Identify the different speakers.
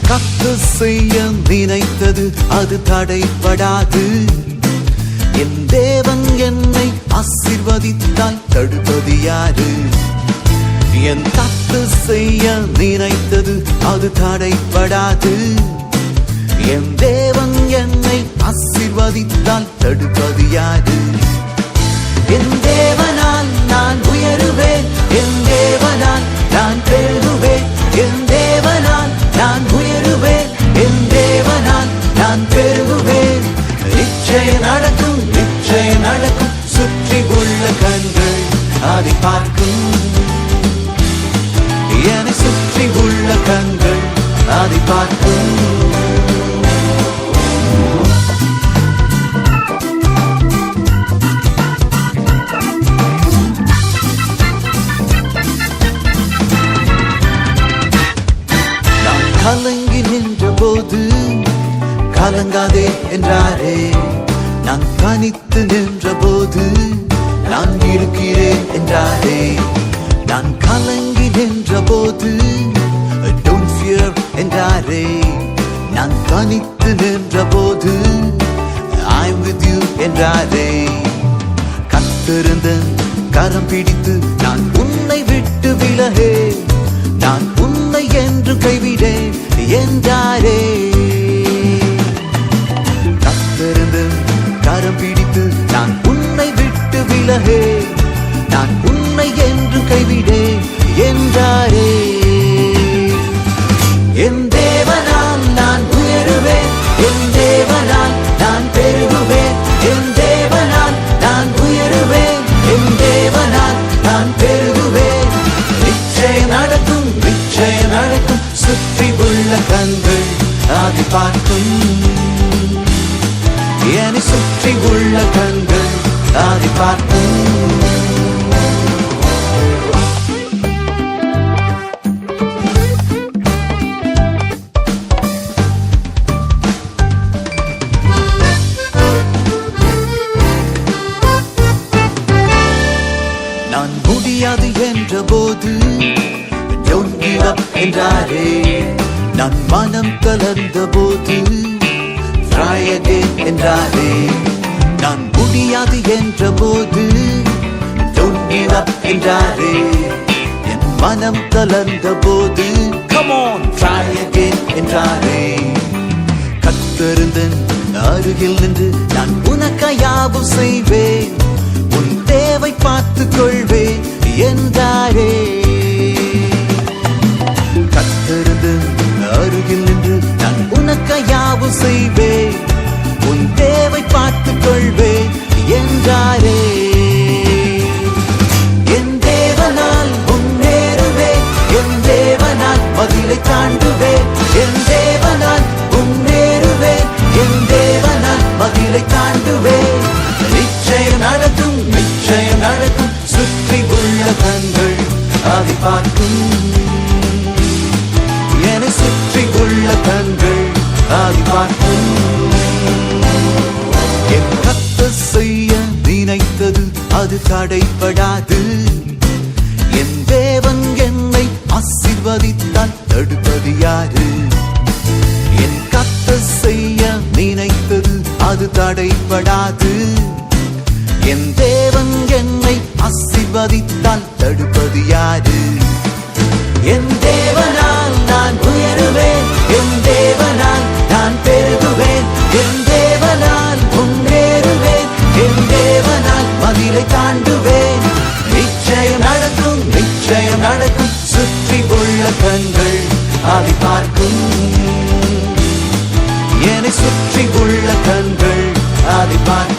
Speaker 1: கர்த்தர் செய்ய நினைத்தது அது தடைபடாது. என் தேவன் என்னை ஆசீர்வதித்தால் தடுப்பது யாரு? என் கர்த்தர் செய்ய நினைத்தது அது தடைபடாது. என் தேவன் என்னை ஆசீர்வதித்தால் தடுப்பது யாரு? என் தேவனால் நான் உயருவேன், என் தேவனால் நான் பெருகுவேன், என் தேவனால் நான் உயருவேன், என் தேவனால் நான் பெருகுவேன். நிச்சயம் நடக்கும், நிச்சயம் நடக்கும். சுற்றி உள்ள கண்கள் அதை பார்க்கும். என்னை சுற்றி உள்ள கண்கள் அதை பார்க்கும். கலங்கி நின்ற போது கலங்காதே என்றாரே. நான் தனித்து நின்ற போது நான் இருக்கிறேன் என்றாரே. நான் கலங்கி நின்ற போது don't fear என்றாரே. நான் தனித்து நின்ற போது I'm with you என்றாரே. கர்த்தரின் கரம் பிடித்து நான் உன்னை விட்டு விலகே, நான் உன்னை என்று கைவிடேன் என்றாரே. கர்த்தரின் கரம் பிடித்து நான் உன்னை விட்டு விலகே, நான் உன்னை என்று கைவிடேன் என்றாரே. என் தேவனால் நான் உயருவேன், என் தேவனால் நான் பெருகுவேன், என் தேவனால் நான் உயருவேன், என் தேவனால் நான் பெருகுவேன். நிச்சயம் நடக்கும், நிச்சயம் நடக்கும். சுற்றி உள்ள கண்கள் அதை பார்க்கும். என்னை சுற்றி உள்ள கண்கள் அதை பார்க்கும். நான் முடியாது என்ற போது don't give up என்றாரே. நான் மனம் கலந்த போது try again என்றாரே. நான் முடியாது என்ற போது don't give up என்றாரே. என் மனம் கலந்த போது come on try again என்றாரே. கர்த்தரின் அருகில் நின்று நான் உனக்காய் யாவும் செய்வேன், உன் தேவை பார்த்துக் கொள்வேன் என்றாரே. கர்த்தரின் அருகில் நின்று நான் உனக்காய் யாவும் செய்வேன், உன் தேவை பார்த்துக் கொள்வேன் என்றாரே. என் தேவனால் முன்னேறுவேன், என் தேவனால் பதிலை தாண்டுவேன், என் தேவனால் முன்னேறுவேன், என் தேவனால் பதிலை தாண்டுவேன். நிச்சயம் நடக்கும், நிச்சயம் நடக்கும். சுற்றி உள்ள கண்கள் அதை பார்க்கும். என்னை சுற்றி உள்ள கண்கள் அதை பார்க்கும். என் கர்த்தர் செய்ய நினைத்தது அது தடைபடாது. என் தேவன் என்னை ஆசீர்வதித்தால் தடுப்பது யாரு? என் கர்த்தர் செய்ய நினைத்தது அது தடைபடாது. என் தேவன் என்னை ஆசீர்வதித்தால் தடுப்பது யாரு? என் தேவனால் நான் உயருவேன், என் தேவனால் நான் பெருகுவேன், என் தேவனால் முன்னேறுவேன், என் தேவனால் மதிலை தாண்டுவேன். நிச்சயம் நடக்கும், நிச்சயம் நடக்கும். சுற்றி உள்ள கண்கள் அதை பார்க்கும். என்னை சுற்றி உள்ள கண்கள் அதை பார்க்கும்.